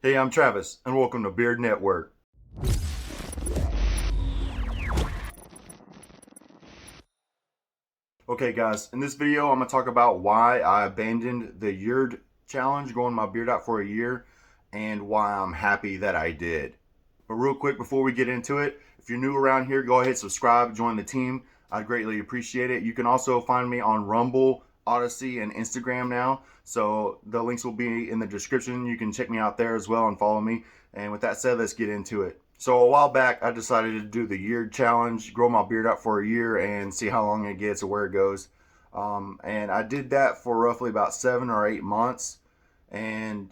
Hey, I'm Travis, and welcome to Beard Network. Okay, guys, in this video, I'm going to talk about why I abandoned the Yerd challenge, growing my beard out for a year, and why I'm happy that I did. But real quick, before we get into it, if you're new around here, go ahead, subscribe, join the team. I'd greatly appreciate it. You can also find me on Rumble, Odyssey, and Instagram now. So the links will be in the description. You can check me out there as well and follow me. And with that said, let's get into it. So a while back, I decided to do the year challenge, grow my beard out for a year and see how long it gets or where it goes. And I did that for roughly about 7 or 8 months. And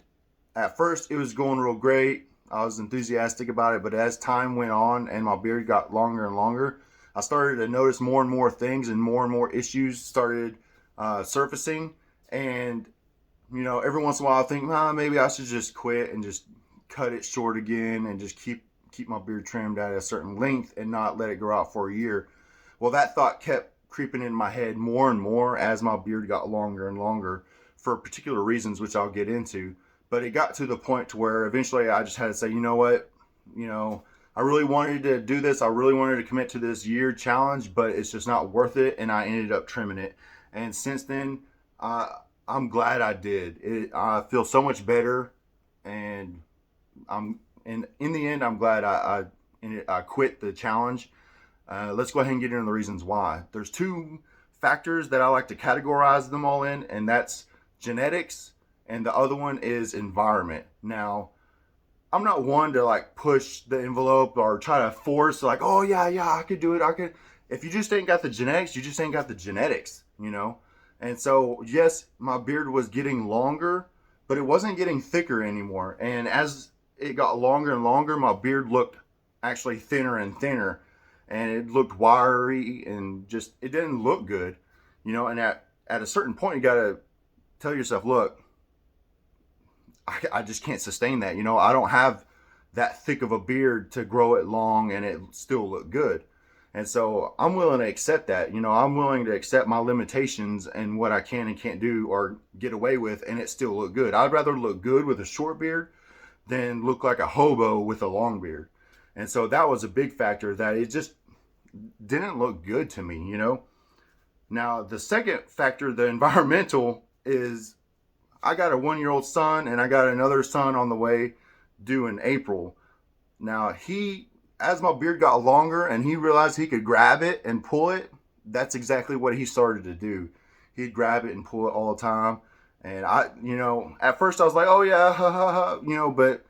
at first, it was going real great. I was enthusiastic about it, but as time went on and my beard got longer and longer, I started to notice more and more things and more issues started surfacing. And every once in a while I think, maybe I should just quit and just cut it short again and just keep my beard trimmed at a certain length and not let it grow out for a year. Well, that thought kept creeping in my head more and more as my beard got longer and longer for particular reasons, which I'll get into. But it got to the point to where eventually I just had to say, you know what, I really wanted to do this. I really wanted to commit to this year challenge, but it's just not worth it. And I ended up trimming it. And since then, I'm glad I did. I feel so much better, and in the end, I'm glad I quit the challenge. Let's go ahead and get into the reasons why. There's two factors that I like to categorize them all in, and that's genetics, and the other one is environment. Now, I'm not one to like push the envelope or try to force like, oh yeah, I could do it. I could. If you just ain't got the genetics, you just ain't got the genetics. And so, yes, my beard was getting longer, but it wasn't getting thicker anymore. And as it got longer and longer, my beard looked actually thinner and thinner, and it looked wiry and just it didn't look good. And at a certain point, you got to tell yourself, look, I just can't sustain that. I don't have that thick of a beard to grow it long and it still look good. And so I'm willing to accept that. I'm willing to accept my limitations and what I can and can't do or get away with and it still look good. I'd rather look good with a short beard than look like a hobo with a long beard. And so that was a big factor that it just didn't look good to me. Now, the second factor, the environmental, is I got a 1-year-old son and I got another son on the way due in April. Now, as my beard got longer and he realized he could grab it and pull it, that's exactly what he started to do. He'd grab it and pull it all the time. And at first I was like, oh yeah, ha ha ha, but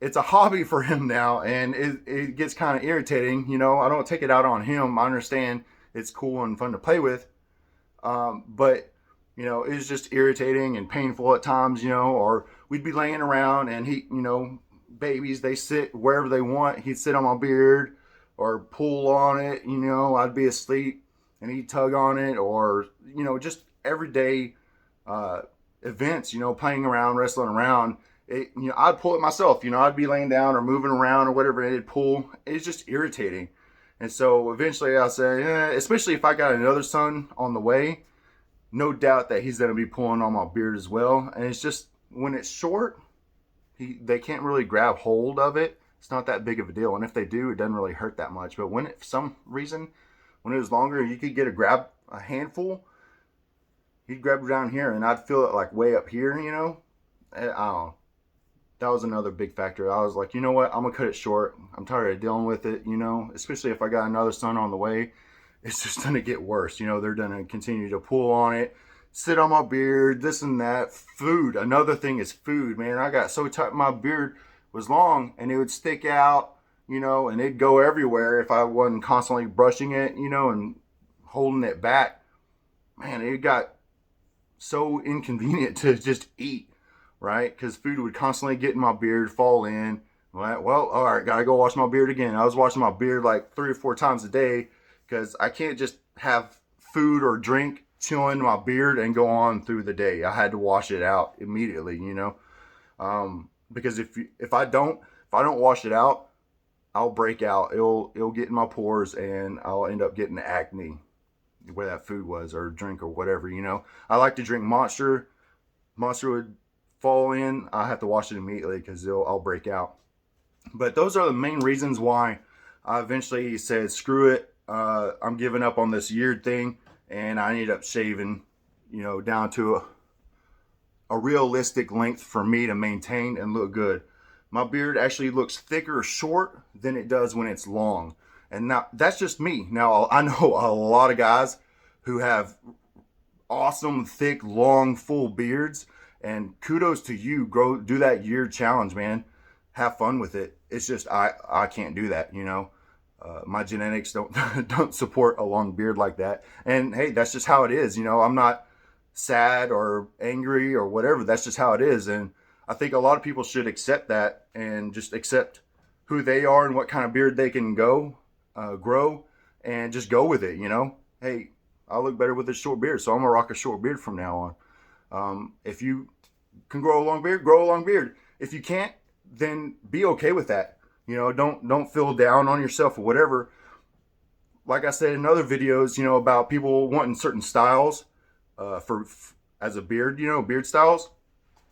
it's a hobby for him now and it gets kind of irritating. I don't take it out on him. I understand it's cool and fun to play with. But it's just irritating and painful at times, or we'd be laying around and babies, they sit wherever they want. He'd sit on my beard or pull on it, I'd be asleep and he'd tug on it or, just everyday, events, playing around, wrestling around. I'd pull it myself, I'd be laying down or moving around or whatever, and it'd pull. It's just irritating. And so eventually I'll say, especially if I got another son on the way, no doubt that he's going to be pulling on my beard as well. And it's just when it's short, they can't really grab hold of it. It's not that big of a deal. And if they do, it doesn't really hurt that much. But for some reason, when it was longer, you could get a handful. He'd grab it down here and I'd feel it like way up here. I don't know. That was another big factor. I was like, you know what? I'm going to cut it short. I'm tired of dealing with it, especially if I got another son on the way. It's just going to get worse. They're going to continue to pull on it, sit on my beard, this and that. Food. Another thing is food, man. I got so tight. My beard was long and it would stick out, and it'd go everywhere if I wasn't constantly brushing it, and holding it back. Man, it got so inconvenient to just eat, right? Because food would constantly get in my beard, fall in. Well, all right, gotta go wash my beard again. I was washing my beard like 3 or 4 times a day because I can't just have food or drink chilling my beard and go on through the day. I had to wash it out immediately, because if I don't wash it out, I'll break out. It'll get in my pores and I'll end up getting acne where that food was or drink or whatever. I like to drink Monster. Monster would fall in, I have to wash it immediately because I'll break out. But those are the main reasons why I eventually said, screw it. I'm giving up on this yeared thing, and I ended up shaving, down to a realistic length for me to maintain and look good. My beard actually looks thicker short than it does when it's long. And now that's just me. Now I know a lot of guys who have awesome, thick, long, full beards, and kudos to you. Go do that year challenge, man. Have fun with it. It's just I can't do that, my genetics don't don't support a long beard like that. And hey, that's just how it is. I'm not sad or angry or whatever. That's just how it is. And I think a lot of people should accept that and just accept who they are and what kind of beard they can grow, and just go with it. Hey, I look better with a short beard, so I'm gonna rock a short beard from now on. If you can grow a long beard, grow a long beard. If you can't, then be okay with that. Don't feel down on yourself or whatever. Like I said in other videos, about people wanting certain styles as a beard, beard styles.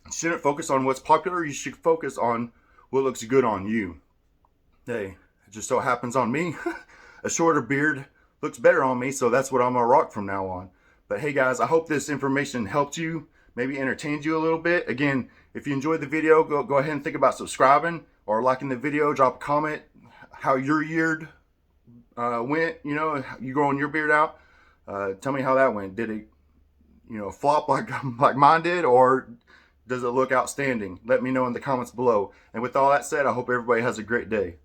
You shouldn't focus on what's popular. You should focus on what looks good on you. Hey, it just so happens on me, a shorter beard looks better on me, so that's what I'm gonna rock from now on. But hey guys, I hope this information helped you, maybe entertained you a little bit. Again, if you enjoyed the video, go ahead and think about subscribing or liking the video. Drop a comment how your year went. You growing your beard out. Tell me how that went. Did it flop like mine did, or does it look outstanding? Let me know in the comments below. And with all that said, I hope everybody has a great day.